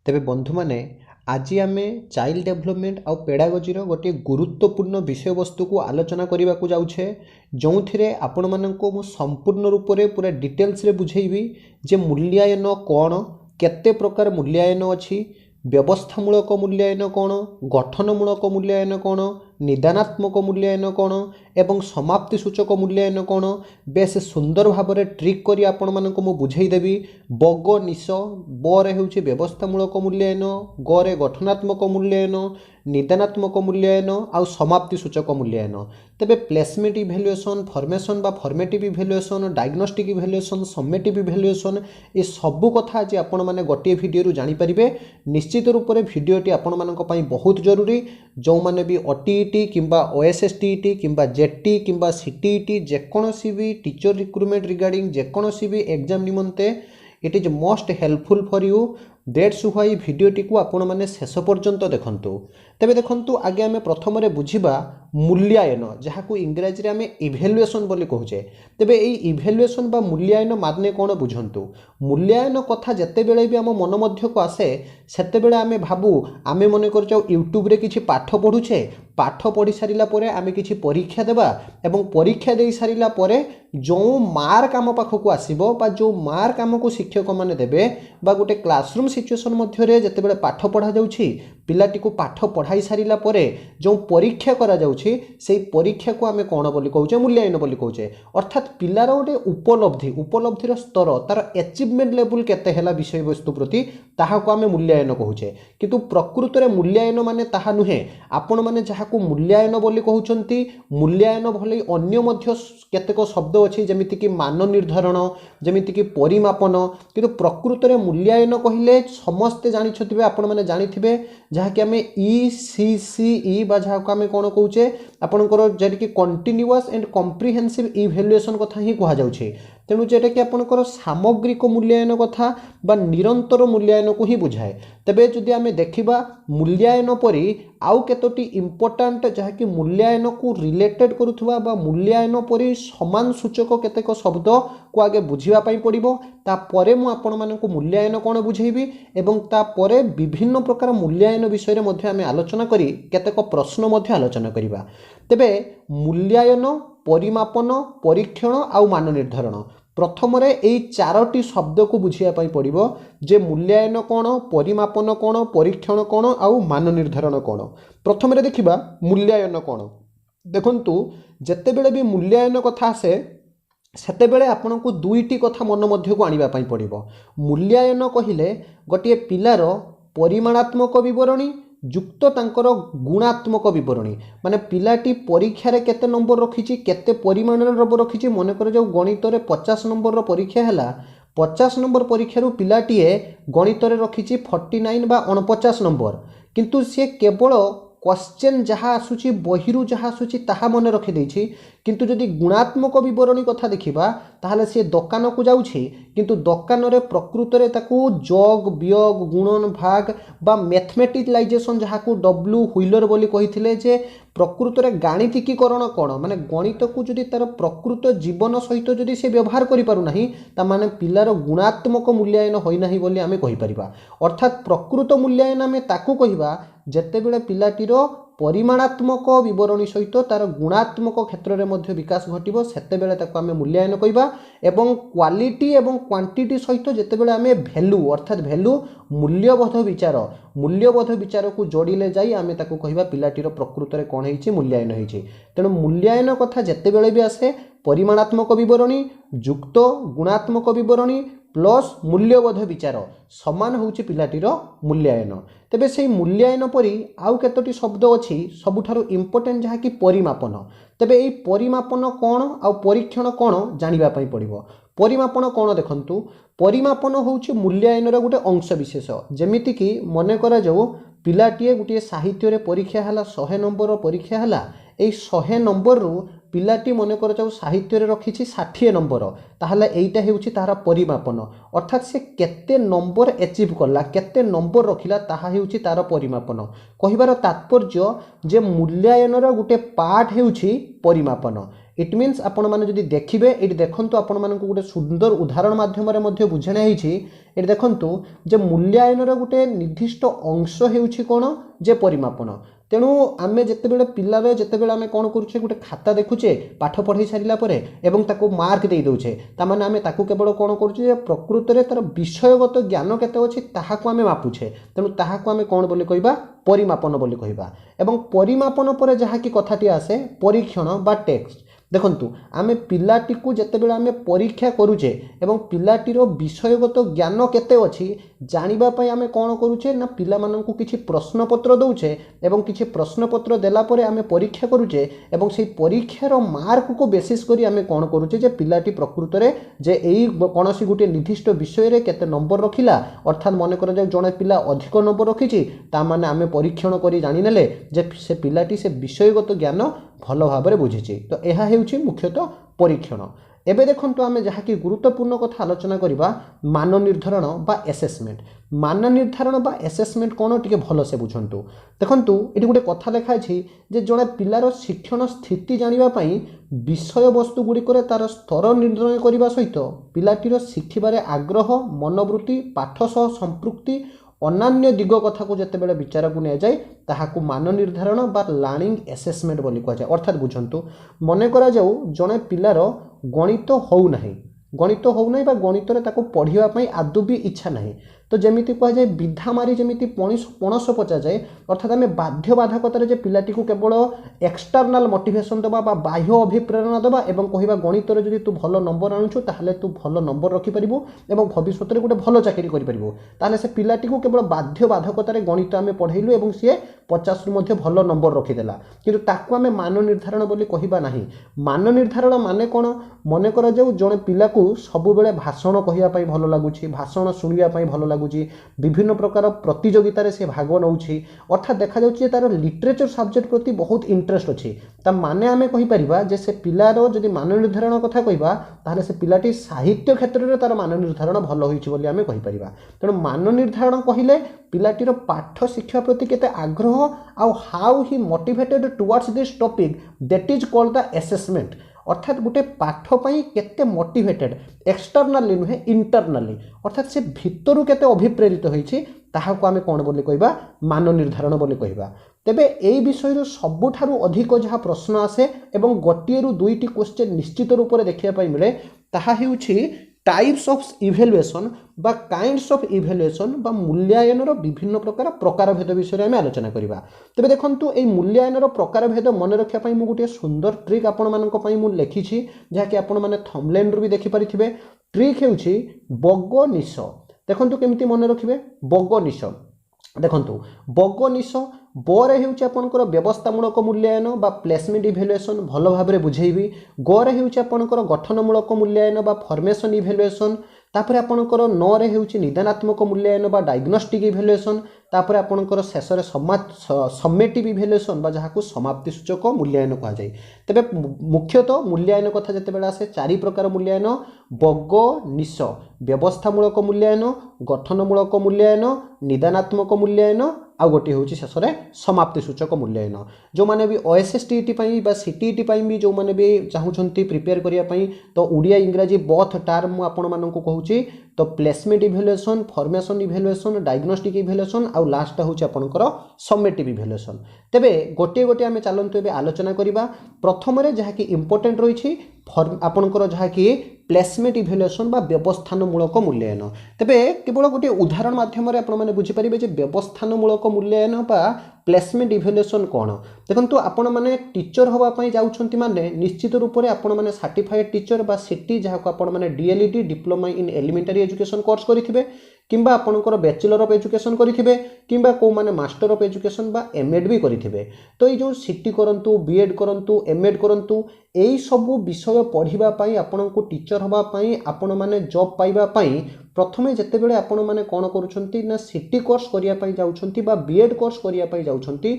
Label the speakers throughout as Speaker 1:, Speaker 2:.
Speaker 1: तेबे बंधु माने आज आम चाइल्ड डेभलपमेंट आउ पेडागोजीर गोटे गुरुत्वपूर्ण विषय वस्तु को आलोचना करने को जाऊे जो थे आपण मानक संपूर्ण रूप से पूरा डिटेल्स रे बुझेबी जे मूल्यायन कौन केते प्रकार मूल्यायन अच्छी व्यवस्थामूलक मूल्यायन कौन गठनमूलक मूल्यायन कौन निदानात्मक मूल्यायन कौन एवं समाप्ति सूचक मूल्यायन कौन बेस सुंदर भाव में ट्रिक करी आपण मानक मु बुझेदेवी बग निश बरे होउछि व्यवस्थामूलक मूल्यायन गरे गठनात्मक मूल्यायन निदानात्मक मूल्यायन आउ समाप्ति सूचक मूल्यायन तेबे प्लेसमेंट इवैल्यूएशन फॉर्मेशन बा formative evaluation diagnostic evaluation summative evaluation ये सबू कथा आज आपण माने गोटे वीडियो जानि परिबे। निश्चित रूप से वीडियोटी आपण मानक पई बहुत जरूरी जो माने भी ओटीईटी किंबा ओएसएसटीईटी किंबा जेटी किंबा सीटीईटी जेकोसी भी टीचर रिक्रुटमेंट रिगार्डिंग जेकोसी भी एग्जाम निमंते it is most helpful for you that's why वीडियोटी को आपण माने शेष पर्यंत देखंतु। तेबे देखंतु आगे आमे प्रथम रे बुझिबा मूल्यायन जहाकू इंग्रजी रे आमे इवैल्यूएशन बोली कहूचे। तेबे एई इवैल्यूएशन बा मूल्यायन माने कोन बुझंतु। मूल्यायन कथा जते बेले भी आम मन मध्य को आसे सेते बेले आमे भाबू आमे मने कर जाऊ यूट्यूब रे किछि पाठ पढुछे पाठ पढ़ी सारिला परे आमे किछि परीक्षा देबा एवं परीक्षा देई सारिला परे जो मार्क आम पाखक आसीबो बा जो मार्क आमको शिक्षक माने देबे बा गोटे क्लासरूम सिचुएशन मध्य रे जते बेले पाठ पढ़ा जाउछि पिलाटी को पाठ पढ़ाई सारिला परे जो परीक्षा करा जाउछि सेई परीक्षा को आमे कोन बोली कहूचे मूल्यायन बोली कहूचे। अर्थात पिलार गोटे उपलब्धिर स्तर तार अचीवमेंट लेवल केते हेला विषय वस्तु प्रति ताहा को आमे मूल्यायन कहूचे। किंतु प्रकृत रे मूल्यायन माने ताहा नुहे आपण माने जहाकू मूल्यायन बोली कहउचंती मूल्यायन भले अन्य मध्य केतेक शब्द अछि जेमिति कि मान निर्धारण जेमिति कि परिमापन किंतु प्रकृत रे मूल्यायन कहिले समस्त जानि छथिबे आपण माने जानिथिबे जहा कि आमे ईसीसीई बा जहा को आमे कोन कहउचे आपनकर जेरि कि कंटीन्यूअस एंड कॉम्प्रिहेंसिव इवैल्यूएशन कथा ही कहा जाउछि। तेणु जेटा कि आपनकर सामग्रिक मूल्यायन कथा बा निरंतर मूल्यायन को ही बुझाए। तेबे जदि आमे देखिबा मूल्यायन परि आउ केतोटी इंपोर्टेंट जहा कि मूल्यायन को रिलेटेड करूथुवा बा मूल्यायन परि समान सूचक केतेक शब्द को आगे बुझिबा पई पड़िबो ता परे मु आपण मानकु मूल्यायन कोन बुझेबी एवं ता परे विभिन्न प्रकार मूल्यायन विषय रे मध्ये आमे आलोचना करी केतेक प्रश्न मध्ये आलोचना करिबा। तेबे मूल्यायन परिमापन परीक्षण आउ मान निर्धारण प्रथम रे एई चारोटी शब्द को बुझिया पई पड़िबो जे मूल्यायन कोन परिमापन कोन परीक्षण कोन आउ मान निर्धारण कोन। प्रथम रे देखिबा मूल्यायन कोन देखंतु जते बेले भी मूल्यायन कथा आसे सेते बेले आपनको दुईटी कथा मन मध्य को आनिबा पई पड़िबो। मूल्यायन कहिले गोटे पिलार परिमाणात्मक विवरणी युक्त तांकर गुणात्मक विवरणी माने पिलाटी परीक्षा रे केते नंबर रखिछि केते परिमाण रे रखिछि मन करे जो गणित रे 50 नंबर रो परीक्षा हैला 50 नंबर परीक्षा रु पिलाटीए गणित रे रखिछि 49 बा 49 नंबर किंतु से केवल क्वेश्चन जहाँ आसुची बहिरु जहाँ आसुची ताहा मन रखि देछि किंतु जदि गुणात्मक विवरणी कथा देखिबा ताहले से दुकान को जाउछि किंतु दुकान रे प्रकृत रे ताकू जोग वियोग गुणन भाग बा मैथमेटिकलाइजेशन जहाँ को डब्ल्यू व्हीलर बोली कहिथिले जे प्रकृत रे गाणितिकीकरण कोन माने गणित को जदि तार प्रकृत जीवन सहित जदि से व्यवहार करि पारु नाही ता माने पिलार गुणात्मक मूल्यायन होई नाही बोली आमे कहि परिबा। अर्थात प्रकृत मूल्यायन आमे ताकू कहिबा जेते बेले पिलाटीर परिमाणात्मक विवरणी सहित तार गुणात्मक क्षेत्र में मध्य विकास घटिबो सेते बेले ताको आमे मूल्यायन कहिबा एवं क्वालिटी एवं क्वांटिटी सहित जेते बेले आमे वैल्यू अर्थात वैल्यू मूल्यबोध विचार को जोड़िले जाई आमे ताको कहिबा पिलाटीर प्रकृत रे कोन हेछि मूल्यायन हेछि। तेणु मूल्यायन कथा जेते बेले भी आसे परिमाणात्मक विवरणी युक्त गुणात्मक विवरणी प्लस मूल्यबोध विचार समान होउछि पिलाटीर मूल्यायन। तेबे सेही मूल्यायन परि आउ केतोटी शब्द अछि सबुठारु इंपोर्टेंट जहा कि परिमापन। तेबे एई परिमापन कोन आउ परीक्षण कोन जानिबा पई पड़िबो। परिमापन कोन देखंतु परिमापन होउछि मूल्यायन रे गुटे अंश विशेष जेमिति कि मने करा जाऊ पिलाटीए गुटे साहित्य रे परीक्षा हला 100 नंबर रो परीक्षा हला एई 100 नंबर रु पिलाटी मन कर साहित्य रखी 60 नंबर ताहले एइटा हेउछि तार परिमापन अर्थात से केते नंबर एचिव कला केते नंबर रखिला ताहा हेउछि तार परिमापन कहिबार तात्पर्य जे मूल्यांकनर गोटे पार्ट हेउछि परिमापन इट मीन्स आपण माने जदि देखिबे एटी देखंतु आपण मानकु गोटे सुंदर उदाहरण माध्यम रे मध्ये बुझाना हेछि एटी देखंतु जे मूल्यांकनर गोटे निर्दिष्ट अंश हेउछि कोन जे परिमापन तेणु आमे जेतेबेले पिल्लार जेतेबेले आमे कोन करूछे गोटे खाता देखुछे पाठ पढ़ाई सारिला परे एवं ताको मार्क दे दउछे ता माने आमे ताको केवल कोन करूछे जे प्रकृत रे तार विषयगत ज्ञान केते अछि ताहाको आमे मापुछे तेणु ताहाको आमे कोन बोली कहिबा परिमापन बोली कहिबा एवं परिमापन परे जहा कि कथाटी आसे परीक्षण बा टेस्ट देखंतु आमे पिलाटी को जेतेबेले आमे परीक्षा करूछे एवं पिलाटीर विषयगत ज्ञान केते अछि जानिबा पई आमे कोन करूछे ना पिला माननकु किछि प्रश्न पत्र दउछे एवं किछि प्रश्न पत्र देला परे आमे परीक्षा करूछे एवं सेही परीक्षार मार्क को बेसिस करी आमे कोन करूछे जे पिलाटी प्रकृत रे जे एई कोनोसी गुटे निर्दिष्ट विषय रे केते नंबर रखिला अर्थात मन कर जे जणे पिला अधिक नंबर रखिछि ता माने आमे परीक्षण करी जानि नेले जे से पिलाटी से विषयगत ज्ञान भल भाव बुझी तो यह हेउछि मुख्यतः परीक्षण एबे देखंतु आमे जहा कि गुरुत्वपूर्ण कथा आलोचना करिबा मान निर्धारण बा असेसमेंट मान निर्धारण बा असेसमेंट कोन टिके भल से बुझंतु देखंतु एटी गुटे कथा लेखा अछि जे जणे पिलार शिक्षण स्थिति जानिबा पई विषय वस्तु गुडी करे तार स्तर निर्धारण करिबा सहित पिलाटीर शिखिबारे आग्रह मनोवृत्ति पाठ सह संपृक्ति अन्य दिग कथा को जिते बड़े विचार को नि जाए ताहाकु मान निर्धारण बा लर्निंग असेसमेंट बोली कह जाए अर्थात बुझंतु मन करा जाऊ जणे पिलार गणित हो नाही गणित हो नाही बा गणित रे ताको पढ़िबा पई आदु भी इच्छा नाही तो जमिति कह जाए विधा मारी जमिति पणस पचा जाए अर्थात आम बाध्य बाधकतार जे पिलाटी को केवल एक्सटर्नाल मोटिवेशन दबा बा बाह्य अभिप्रेरणा दबा एवं कहवा गणित रे जदि तू भल नंबर आणुछु ताहले तू भल नंबर रखि परिबु एवं भविष्यत रे गोटे भल चाकरी करि परिबु ताहले से पिलाटी को केवल बाध्य बाधकतार गणित आम पढ़ेलु एवं सी 50 रु मध्ये भल नंबर रखिदेला किंतु ताकू आम मान निर्धारण बोली कहबा नाही मान निर्धारण माने कोन मन करा जाऊ जणे पिला को सब बेले भाषण कहया पई भल लागुछि भाषण सुनिया पई भल लागुछि विभिन्न प्रकार प्रतियोगिता से भाग नउछि अर्थात देखा जाउछि तार लिटरेचर सब्जेक्ट प्रति बहुत इंटरेस्ट अछि ता माने आमे कहि परिबा जे से पिलारो जदि मान निर्धारण कथा कहबा ताहले से पिलाटी साहित्य क्षेत्र रे तार मान निर्धारण भल होइछि बोली आमे कहि परिबा तेणु मान निर्धारण कहिले पिलाटीर पाठ शिक्षा प्रति केते आग्रह आउ how he motivated towards this topic that is called the assessment अर्थात गोटे पाठ पई केते मोटिवेटेड एक्सटर्नाली नुहे इंटरनाली अर्थात से भितरु केते अभिप्रेरित होइछि ताहाको आमे कोन बोली कहबा मान निर्धारण बोली कहबा तेबे एई विषय रो सबुठारु अधिक जहा प्रश्न आसे एवं गोटिए रु दुईटी क्वेश्चन निश्चित रूप रे देखिया पई मिले ताहा हेउछि टाइप्स ऑफ इवैल्यूएशन बा काइंड्स ऑफ इवैल्यूएशन बा मूल्यांकन विभिन्न प्रकार भेद विषय में आलोचना करिबा तबे देखंतु ए मूल्यांकन प्रकार भेद मन रखिया पई मु गुटे सुंदर ट्रिक आपण मानक पई मु लेखिछि जहा कि आपण माने थंबनेल रु भी देखि परिथिबे ट्रिक हेउछि बगनिश देखंतु केमिति मन रखिबे बगनिश देखंतु बगनिश बरे हेउछि आपनकर व्यवस्थामूलक मूल्यांकन बा प्लेसमेंट इवैल्यूएशन भल भाबरे बुझेइबी गरे हेउछि आपनकर गठनमूलक मूल्यांकन बा फॉर्मेशन इवैल्यूएशन तापर आपनकर न रे हेउछि निदानात्मक मूल्यांकन बा डायग्नोस्टिक इवैल्यूएशन तापर आपनकर शेष रे समेटिव इवैल्यूएशन बा जहाकु समाप्ति सूचक मूल्यांकन कहा जाय तबे मुख्यतः मूल्यांकन कथा जते बेला आसे चारि प्रकार मूल्यांकन बग निश व्यवस्थामूलक मूल्यांकन गठनमूलक मूल्यांकन निदानात्मक मूल्यांकन आ गोटे होची शेष रे समाप्ति सूचक मूल्यांकन जो माने भी ओएसएसटीटी पई बा सीटीटी पई भी जो माने भी चाहुचंती प्रिपेयर करिया पई तो ओडिया इंग्रजी बोथ टर्म आपण माननकु कहूची तो placement evaluation formation evaluation diagnostic evaluation आ लास्ट होची आपनकर समेटिव इवैल्यूएशन तेबे गोटे गोटे आमे चलंतु एबे आलोचना करिबा प्रथम रे जहा कि इंपोर्टेंट रहिछि आपनकर जहा कि प्लेसमेंट इवैल्यूएशन बा व्यवस्थानमूलक मूल्यांकन तेबे केवल गोटे उदाहरण माध्यम रे आपण माने बुझि परिबे जे व्यवस्थानमूलक मूल्यांकन बा प्लेसमेंट इवैल्यूएशन कोन देखंतु आपण माने टीचर होबा पई जाउछंती माने निश्चित रूप रे आपण माने सर्टिफाइड टीचर बा सिटी जहा को आपण माने DLED diploma in elementary education course करिथिबे किंबा आपनकर बैचलर ऑफ एजुकेशन करिथिबे किंबा को माने मास्टर ऑफ एजुकेशन बा एमएड भी करिथिबे तो ए जो सिटी करंतु बीएड करंतु एमएड करंतु एई सब विषय पढ़िबा पई आपनको टीचर होबा पई आपण माने जॉब पाइबा पई प्रथमे जते बेले आपण माने कोन करूछंती ना सिटी कोर्स करिया पई जाउछंती बा बीएड कोर्स करिया पई जाउछंती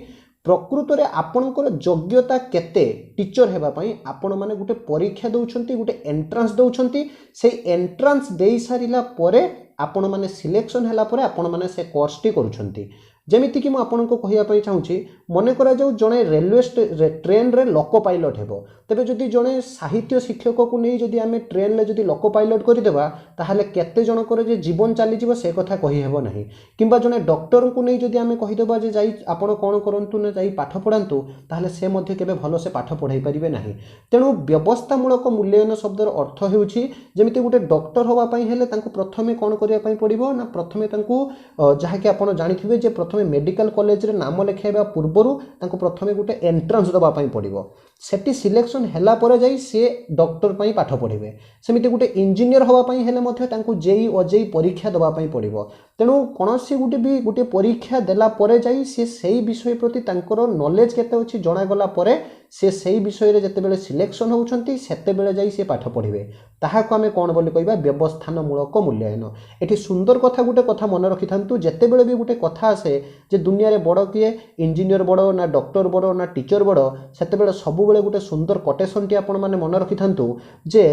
Speaker 1: प्रकृत में आपणकर योग्यता केते टीचर हेबा पई आपण माने गुटे परीक्षा दउछंती गुटे एंट्रांस दउछंती से एंट्रांस देई सारिला परे आपण माने सिलेक्शन हैला परे आपण माने से कोर्स टी करूछंती जेमिति कि आपको कहवाई चाहूँगी मन करा जड़े रेलवे ट्रेन रे लोको पायलट हेबो तेबे जदि जड़े साहित्य शिक्षक को नहीं जदि आम ट्रेन रे जदि लोको पायलट करदेबा ताहले केते जनकर जे जीवन चलीज से कथा कही हेबो नहीं किंबा जड़े डॉक्टर को नहीं जदि आम कहीदेबा जे जाई आपण कौन करंतु ना जाई पाठ पढ़ातु ताहले से मध्य केबे भल से पाठ पढ़ाई परिबे नहीं तेणु व्यवस्थामूलक मूल्यांकन शब्दर अर्थ हेउछि जेमिति गुटे डॉक्टर होबा पई हेले तांको प्रथमे कौन करिया पई पड़िबो ना प्रथमे तांको जहाँकि आपण जानिथिबे जे प्रथमे मेडिकल कॉलेज रे नाम लिखाइबा पूर्वरु तांको प्रथमे गुटे एंट्रांस दबा पई पड़िबो सेठी सिलेक्शन हैला परे जाई से डॉक्टर पई पाठ पढ़िबे सेमिति गुटे इंजीनियर होबा पई हेले मध्य तांको जेई अजेई परीक्षा दबा पई पड़िबो तेणु कोनोसी गुटे परीक्षा देला परे जाई से सेही विषय प्रति तांकर नॉलेज केते अछि जणा गला परे से सेही विषय रे जते बेले सिलेक्शन होउछंती सेते बेले जाई से पाठ पढ़िबे ताहाको आमे कोन बोली कहबा व्यवस्थानमूलक मूल्यांकन एठी सुंदर कथा गुटे कथा मन रखि थांतु जते बेले भी गुटे कथा आसे जे दुनिया रे बड़ किए इंजीनियर बड़ ना डॉक्टर बड़ ना टीचर बड़ सेते बेले सब बेले गुटे सुंदर कोटेशन टी आपण माने मन रखि थांतु जे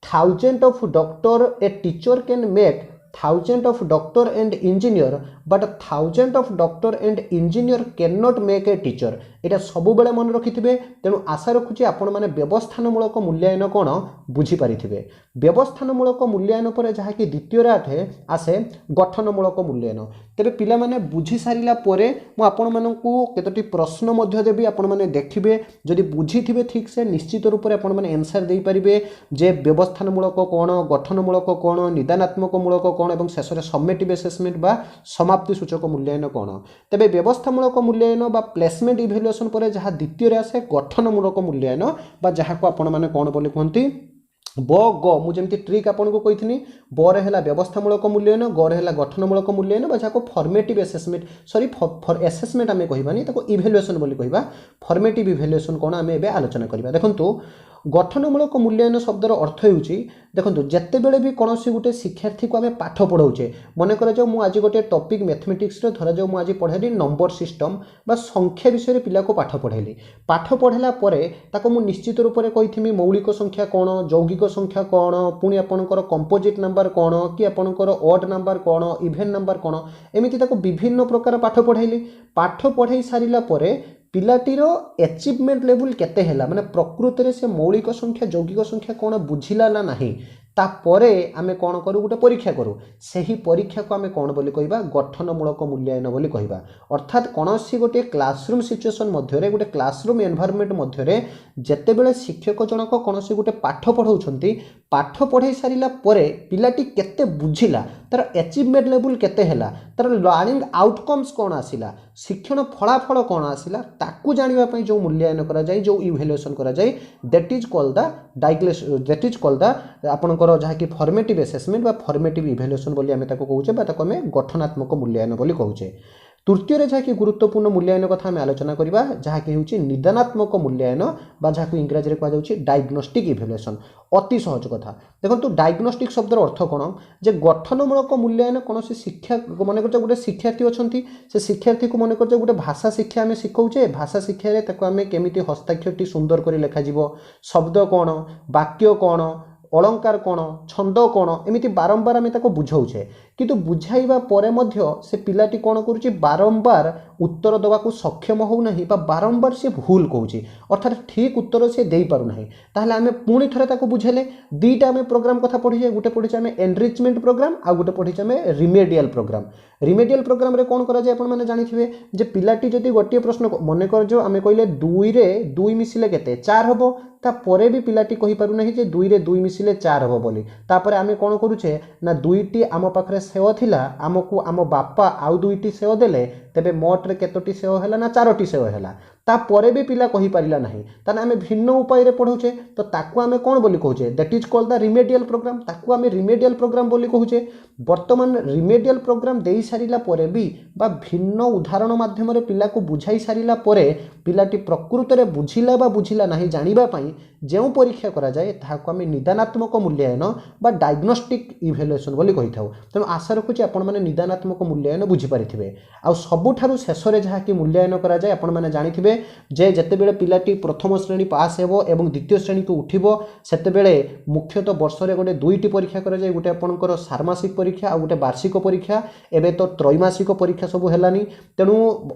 Speaker 1: thousand of doctor a teacher can make thousand of doctor and engineer but thousand of doctor and engineer can not make a teacher एटा सब बेले मन रखिथिबे तेणु आशा रखुछि आपण माने व्यवस्थानमूलक मूल्यांकन कोन बुझी पारिथिबे व्यवस्थानमूलक मूल्यांकन पर जहा कि द्वितीय रे आसे गठनमूलक मूल्यांकन तेरे पिला माने बुझी सारिला परे मु आपण मानकू केतोटी प्रश्न मध्य देबी आपण माने देखिबे जदि बुझीथिबे ठीक से निश्चित रूप से आपण माने आंसर देई परिबे जे व्यवस्थानमूलक कोन गठनमूलक कोन निदानात्मक मूलक कोन एवं शेष रे समेटिव असेसमेंट बा समाप्ति सूचक मूल्यांकन कोन तबे व्यवस्थामूलक मूल्यांकन बा प्लेसमेंट इवैल्यूएशन पर जहा द्वितीय रे आसे गठनमूलक मूल्यांकन बा जहा को आपण माने कोन बोली कहंती ब ग मु जेमती ट्रिक आपन को कहिथनी ब रे हला व्यवस्थामूलक मूल्यांकन ग रे हला गठनमूलक मूल्यांकन बा जाको formative assessment sorry for assessment आमे कहिबानी ताको इवैल्यूएशन बोली कहिबा फॉर्मेटिव इवैल्यूएशन कोन आमे एबे आलोचना करिबा देखंतु गठनमूलक मूल्यांकन शब्दर अर्थ हेउची देखंतु जत्ते बेले भी कोनोसी गुटे शिक्षार्थी को आमे पाठ पढाउचे मने करे जो मु आज गोटे टॉपिक मैथमेटिक्स रे धरा जो मु आज पढाइली नंबर सिस्टम बा संख्या विषय रे पिला को पाठ पढाइली पाठ पढेला परे ताको मु निश्चित रूप रे कहिथिमी मौलिक संख्या कोन यौगिक संख्या कोन पुनी आपनकर कंपोजिट नंबर कोन कि आपनकर ऑड नंबर कोन इवन नंबर कोन एमिति ताको विभिन्न प्रकार पाठ पढाइली पाठ पढाई सारिला परे पिलाटीर अचिवमेंट लेवल केते हैला माने प्रकृति रे से मौलिक संख्या यौगिक संख्या कोन बुझिला ना नाही तापरे आमे कोन करू गुटे परीक्षा करू सेही परीक्षा को आमे कोन बोली कहबा गठनमूलक मूल्यांकन बोली कहबा अर्थात कोनोसी गोटे क्लासरूम सिचुएशन मध्य रे गोटे क्लासरूम एनवायरनमेंट मध्य रे जते बेले शिक्षक जनक कोनोसी गोटे पाठ पढाउछंती पाठ पढाई सारिला परे पिलाटी केते बुझिला तार अचिवमेंट लेवल केते हैला तार लर्निंग आउटकम्स कोन आसिला शिक्षण फलाफल कोन आसिला ताकू जानिबा पई जो मूल्यांकन करा जाय जो इवैल्यूएशन करा जाय दैट इज कॉल्ड द आपनकर जहा कि फॉर्मेटिव असेसमेंट बा फॉर्मेटिव इवैल्यूएशन बोली आमे ताको कहउचे बा ताको आमे गठनात्मक मूल्यांकन बोली कहउचे तृतीय जहाँ कि गुरुत्वपूर्ण मूल्यांकन कथा आम आलोचना करवा जहाँ कि हूँ निदानात्मक मूल्यांकन बा जहाँ को इंग्राजी में कहुच्छे डायग्नोस्टिक इवैल्यूएशन अति सहज कथा देखो डायग्नोस्टिक शब्दर अर्थ कौन जे गठनमूलक मूल्यांकन कौन शिक्षा मन कर गोटे शिक्षार्थी अच्छा से शिक्षार्थी को मन कर गोटे भाषा शिक्षा आम शिखाऊे भाषा शिक्षा आम केमी हस्ताक्षर सुंदर कर लिखा शब्द कौन वाक्य कौन अलंकार कौन छंद कौन एमती बारंबार आम बुझाऊे किंतु बुझाइबा परे मध्य से पिलाटी कौन करुच्ची बारंबार उत्तर देवा सक्षम होना बारंबार से भूल कहूँ अर्थात ठीक उत्तर से दे पारना ताहले आम पुणी थे बुझेले दुईटा आम प्रोग्राम कथा पढ़ीचे गोटे पढ़ीचे आम एनरिचमेंट प्रोग्राम आ गोटे पढ़ीचे आम रिमेडियल प्रोग्राम रे कौन करा जाए आपण माने जानिथिबे जे पिलाटी जदि गोटे प्रश्न मन कर जो आम कहले 2 रे 2 मिसिले केते 4 हबो ता परे भी पिलाटी कहि पारु नाही जे 2 रे 2 मिसिले 4 हबो बोली तापरे आम कौन करूचे ना 2टी आम पाखरे सेव थिला आमको आम बापा आउ 2टी सेव देले तेबे मोट रे केतोटी सेव हैला ना 4टी सेव हैला तापर भी पिला कहि पारिला नहीं ताने आमे भिन्न उपाय पढ़ुचे तो ताकू आमे कौन बोली कहूचे that is called the remedial program ताकू आमे रिमेडियल प्रोग्राम बोली कहूचे वर्तमान रिमेडियल प्रोग्राम दे सारिला परे भी बा भिन्न उदाहरण माध्यम रे पिला को बुझाई सारिला परे पिलाटी प्रकृत रे बुझिला बा बुझिला नहीं जानिबा पई जेउ परीक्षा करा जाए ताहाको आमे निदानात्मक मूल्यांकन बा डायग्नोस्टिक इवैल्यूएशन बोली कहि थाउ तेणु आशा रखुची आपण माने निदानात्मक मूल्यांकन बुझी पारिथिबे आ सबुठारु शेष रे जहा कि मूल्यांकन करा जाए आपण माने जानिथिबे जे जते बेले पिलाटी प्रथम श्रेणी पास हेबो एवं द्वितीय श्रेणी को उठिबो सेते बेले मुख्यतः वर्ष रे गोटे दुईटी परीक्षा करा जाए गोटे आपनकर षाण्मासिक परीक्षा आ गोटे वार्षिक परीक्षा एबे तो त्रैमासिक परीक्षा सब हेलानी तेणु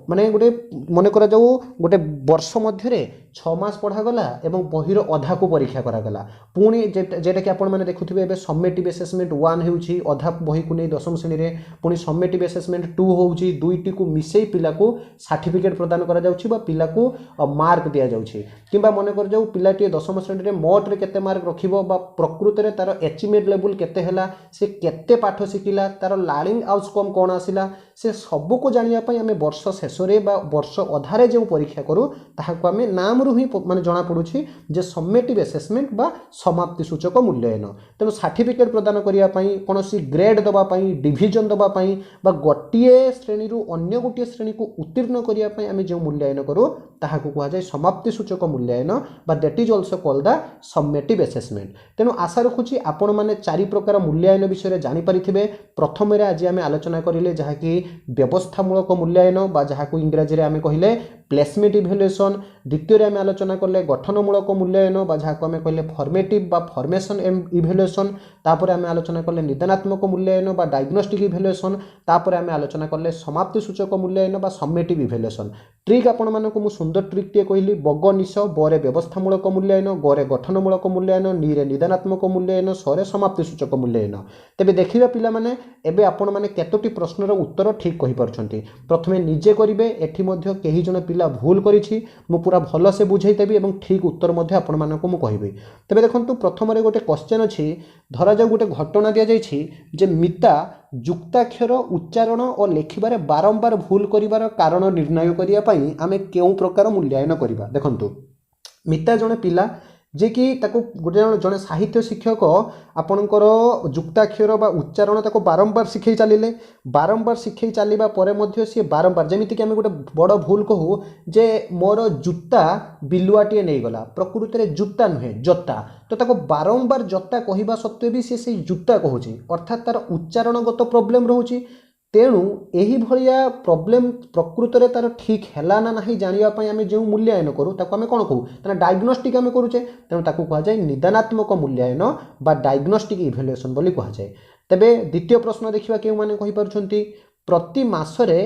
Speaker 1: माने गोटे मन करा जाऊ गोटे वर्ष मध्य रे 6 मास पढ़ा गला एवं बहिर अधा को परीक्षा करा गला पुणी जेटा कि आपण माने देखुथिबे एबे समेटिव असेसमेंट 1 हेउची अधा बही को नै दशम श्रेणी रे पुणी समेटिव असेसमेंट 2 होउची दुईटी को मिसई पिला को सर्टिफिकेट प्रदान करा जाउची बा पिला को मार्क दिया जाउची किबा मन कर जाऊ पिलाटी दशम श्रेणी रे मोट रे केते मार्क रखिबो बा प्रकृत रे तार अचीवमेंट लेवल केते हैला से केते पाठ सिखिला तार लर्निंग आउटकम कोन आसिला से सब को जानिया पई हमें वर्ष शेष रे बा वर्ष अधारे जो परीक्षा करू ताहाको हमें नाम रु ही माने जणा पडुछि जे समेटिव असेसमेंट बा समाप्ति सूचक मूल्यांकन तेणु सर्टिफिकेट प्रदान करिया पई कोनोसी ग्रेड दबा पई डिवीजन दबा पई बा गोटिए श्रेणी रु अन्य गोटिए श्रेणी को उत्तीर्ण करिया पई हमें जो मूल्यांकन करू ताहाको कुहा जाय समाप्ति सूचक मूल्यांकन बा that is also called the summative assessment तेणु आशा रखुछि आपण माने चारि प्रकार मूल्यांकन विषय जानि परिथिबे प्रथम रे आज आमे आलोचना करिले जहा कि व्यवस्थामूलक मूल्यांकन बा जहा को इंग्रजी रे आमे कहिले प्लेसमेंट इवैल्यूएशन द्वितीय रे आमे आलोचना करले गठनमूलक मूल्यांकन बा जहा को आमे कहिले फॉर्मेटिव बा फॉर्मेशन इवैल्यूएशन तापर आमे आलोचना करले निदानात्मक मूल्यांकन बा डायग्नोस्टिक इवैल्यूएशन तापर आमे आलोचना करले समाप्ति सूचक मूल्यांकन बा समेटिव इवैल्यूएशन ट्रिक आपण मानको मु सुंदर ट्रिक टे कहली बग निश बरे व्यवस्थामूलक मूल्यांकन गरे गठनमूलक मूल्यांकन नीरे निदानात्मक मूल्यांकन सरे समाप्ति सूचक मूल्यांकन तेबे देखिबा पिला माने एबे आपण माने केतोटी प्रश्नर उत्तर ठीक कहि परछंती प्रथमे निजे करिवे एठी मध्ये केही जण पिला भूल करिछि मु पूरा भलो से बुझाई देबी एवं ठीक उत्तर मध्ये आपण मानको मु कहिबे तबे देखंतु प्रथम रे गोटे क्वेश्चन अछि धरा जाऊ गोटे घटना दिया जाइछि जे मिता जुक्ताक्षर उच्चारण और लेखिबारे बारंबार भूल करिवार कारण निर्णय करिया पई आमे केउ प्रकार मूल्यांकन करिबा देखंतु मिता जणे पिला जे कि ताको गोटे जने साहित्य शिक्षक आपणकर जुक्ताक्षर बा उच्चारण ताको बारंबार शिखई चलिबा परे मध्ये सी बारंबार जेमिति कि आमे गोटे बड़ भूल कहू जे मोर जूता बिलुआटिए नहीं गला प्रकृति रे जूता नुहे जत्ता तो ताको बारंबार जत्ता कहिबा सत्वे भी से जूता कहूची अर्थात तार उच्चारणगत प्रॉब्लम रहूची तेणु एही भलिया प्रॉब्लम प्रकृत रे तार ठीक हैला ना नहीं जानिबा पई आमे जे मूल्यांकन करू ताको आमे कोन कहू तना डायग्नोस्टिक आमे करूचे तेणु ताको कहा जाय निदानात्मक मूल्यांकन बा डायग्नोस्टिक इवैल्यूएशन बोली कहा जाय तबे द्वितीय प्रश्न देखिबा केउ माने कहि परछंती प्रति मासरे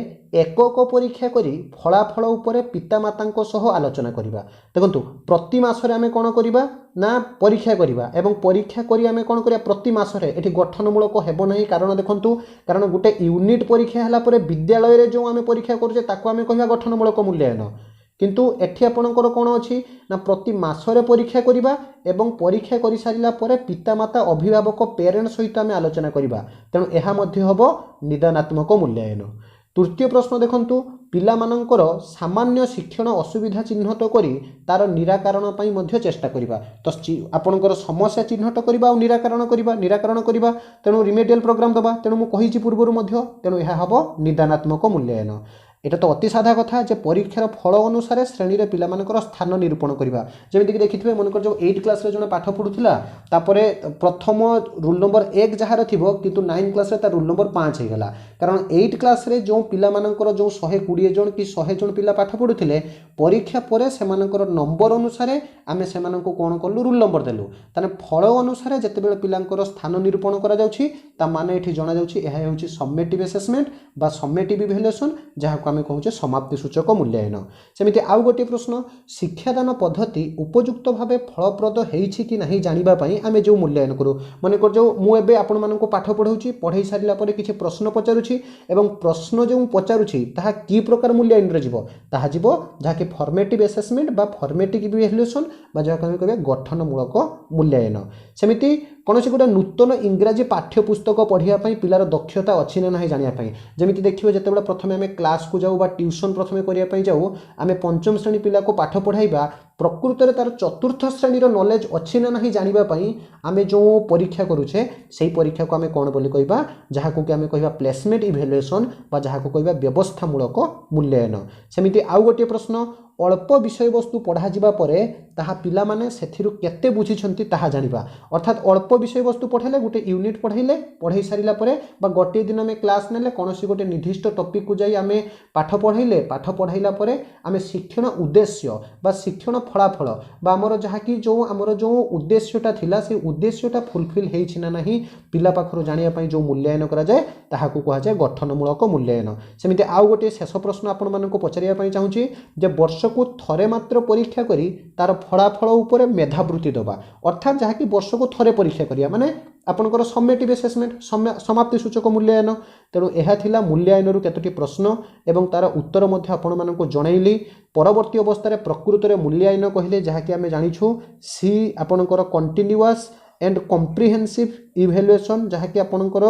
Speaker 1: एकक परीक्षा करी फलाफल उपरे पितामातांको सह आलोचना करिबा देखंतु प्रति मासरे आमे कोन करिबा ना परीक्षा करिबा एवं परीक्षा करी आमे कोन करिया प्रति मासरे एठी गठनमूलक हेबो नहीं कारण देखंतु कारण गोटे यूनिट परीक्षा हला परे विद्यालय रे जो आमे परीक्षा करूचे ताको आमे कहिबा गठनमूलक मूल्यांकन किंतु एठी आपणकर कोन अछि ना प्रति मासरे परीक्षा करिबा एवं परीक्षा करि सारिला परे पितामाता अभिभावक पेरेंट सहित आमे आलोचना करिबा तेणु एहा मध्ये हबो निदानात्मक मूल्यांकन तृतीय प्रश्न देखंतु पिला मानकर सामान्य शिक्षण असुविधा चिन्हट करी तार निराकरण पई मध्ये चेष्टा करिबा तो आपणकर समस्या चिन्हट करिबा और निराकरण करिबा तेणु रिमेडियल प्रोग्राम दबा तेणु मु कहिछि पूर्वरु मध्ये तेणु एहा हबो निदानात्मक मूल्यांकन एटा तो अति साधा कथा जे परीक्षार फल अनुसार श्रेणी रे पिला मानकर स्थान निरूपण करिबा जेमिति कि देखिथिबे मनकर जो 8 क्लास रे जने पाठ पढुथिला तापरे प्रथम रूल नंबर 1 जहार थिबो किंतु 9 क्लास रे ता रूल नंबर 5 हे गेला कारण 8 क्लास रे जो पिला मानकर जो 120 जन कि 100 जन पिला पाठ पढुथिले परीक्षा परे से मानकर नंबर अनुसार आमे से मानको कोन करलु रूल नंबर देलु ताने फल अनुसार जते बेले पिलांकर स्थान निरूपण करा जाउछि ता माने एठी जणा जाउछि एहा हेउछि समेटिव असेसमेंट बा समेटिव इवैल्यूएशन जहा आमे कहूचे समाप्ति सूचक मूल्यांकन सेमिति आउ गोटे प्रश्न शिक्षादान पद्धति उपयुक्त भावे फलप्रद हेइछि कि नहीं जानिबा पई आमे जो मूल्यांकन करू माने कर जो मु एबे आपण मानको पाठ पढौछि पढै सारिला परे किछि प्रश्न पचारुछि एवं प्रश्न जो पचारुछि ताहा की प्रकार मूल्यांकन रे जिवो ताहा जिवो जहा कि फॉर्मेटिव असेसमेंट बा फॉर्मेटिव इवैल्यूएशन बा जहा कमे कहबे गठनमूलक मूल्यांकन सेमिति कौन गोटे नूतन इंग्राजी पाठ्यपुस्तक पढ़ाई पिलार दक्षता अच्छी ना ना जानापी जमी देखिए जिते प्रथम आम क्लास को जाऊँ ट्यूशन प्रथम करने जाऊँ आम पंचम श्रेणी पिला को पाठ पढ़ाइबा प्रकृत में तार चतुर्थ श्रेणीर नॉलेज अच्छी ना ना जानापी आम जो परीक्षा करुचे से परीक्षा को आम कौन बोली कहवा जहाँ को आम कह प्लेसमेंट इवैल्यूएशन जहाँ को कह व्यवस्थामूलक मूल्यांकन सेमती आउ गोटे प्रश्न अल्प विषय वस्तु पढ़ा जावा परे ताहा पिला माने सेथिरु केते बुझिछंती ताहा जानिबा अर्थात अल्प विषय वस्तु पढ़ाइले गोटे यूनिट पढ़ाई सारिला परे बा गोटे दिन में क्लास नेले कोनोसी गोटे निर्दिष्ट टॉपिक को जाई आमे पाठ पढ़ाइला परे आमे शिक्षण उद्देश्य बा शिक्षण फलाफल बा हमर जहा कि जो हमर जो उद्देश्यटा थिला से उद्देश्यटा फुलफिल हेछि ना नाही पिला पाखरु जानिया पई जो मूल्यांकन करा जाय ताहा को कहा जाय गठनमूलक मूल्यांकन सेमिते आउ गोटे शेष प्रश्न आपण मानको पचारिया पई चाहूची जे वर्ष को थरे मात्र परीक्षा करी तार फलाफल उपरे मेधावृत्ति दबा अर्थात जहाँ कि वर्ष को थरे परीक्षा करिया माने आपनकर समेटिव असेसमेंट समाप्ति सूचक मूल्यांकन तेणु यह थिला मूल्यांकन केतोटी प्रश्न एवं तार उत्तर मध्य आपण मानको जणाइली परवर्ती अवस्था प्रकृत में मूल्यांकन कहले जहाँ कि आमे जानिछु सी आपनकर कंटिन्यूअस एंड कॉम्प्रिहेंसिव इवैल्यूएशन जहाँ कि आपनकर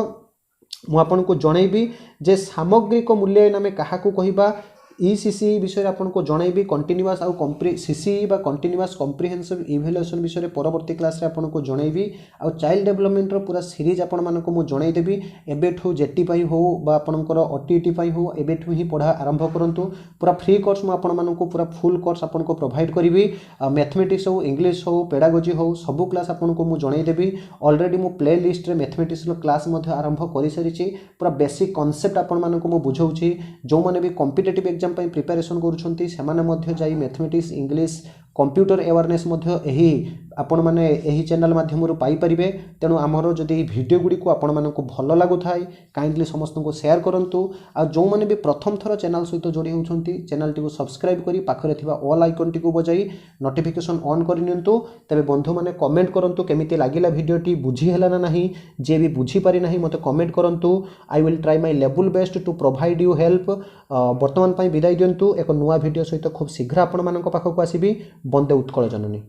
Speaker 1: मु आपनको जनइबी जे सामग्रिक मूल्यांकन आमे काहाकू कहिबा ईसीसी विषय आपको जनइबी कंटिन्यूअस आउ सीसी बा कंटिन्यूअस कॉम्प्रिहेंसिव इवैल्यूएशन विषय परवर्ती क्लास रे आपको जनइबी आउ चाइल्ड डेवलपमेंट रो पूरा सीरीज आपण मानको मु जनइदेबी एबेठू जेटी पाई हो बा आपनकर ओटीटी पाई हो एबेठू ही पढ़ा आरंभ करंतु पूरा फ्री कोर्स मु आपण मानको पूरा फुल कोर्स आपनको प्रोवाइड करिवि मैथमेटिक्स हो इंग्लिश हो पेडागोजी हो सब क्लास आपनको मु जनइदेबी ऑलरेडी मु प्ले लिस्ट रे मैथमेटिक्स रो क्लास मध्ये आरंभ करि सरिछि पूरा बेसिक कांसेप्ट आपण मानको मु बुझौछि जो माने भी कॉम्पिटिटिव एग्जाम प्रिपरेशन करुछंती सेमाने मध्य जाई मैथमेटिक्स इंग्लिश कंप्यूटर अवेयरनेस मध्य एही आपण माने एही चैनल माध्यम पाई परिबे तेणु आमर जदि वीडियो गुडी को आपण मानको भल लागु थाए काइंडली समस्त को शेयर करंतु आ जो माने भी प्रथम थर चैनल सहित जोड़ी होउछंती चैनल टी को सब्सक्राइब करी पाखरे थिबा ऑल आइकन टी को बजाई नोटिफिकेशन ऑन करि नियंतु तबे बंधु माने कमेंट करंतु केमिति लागिला वीडियो टी बुझी हला ना नाही जे भी बुझी पारि नाही मते कमेंट करंतु I will try my level best to provide you help वर्तमान पई विदाई दियंतु एक नुवा वीडियो सहित खूब शीघ्र आपण मानक पाखक आसीबी वंदे उत्कल जननी।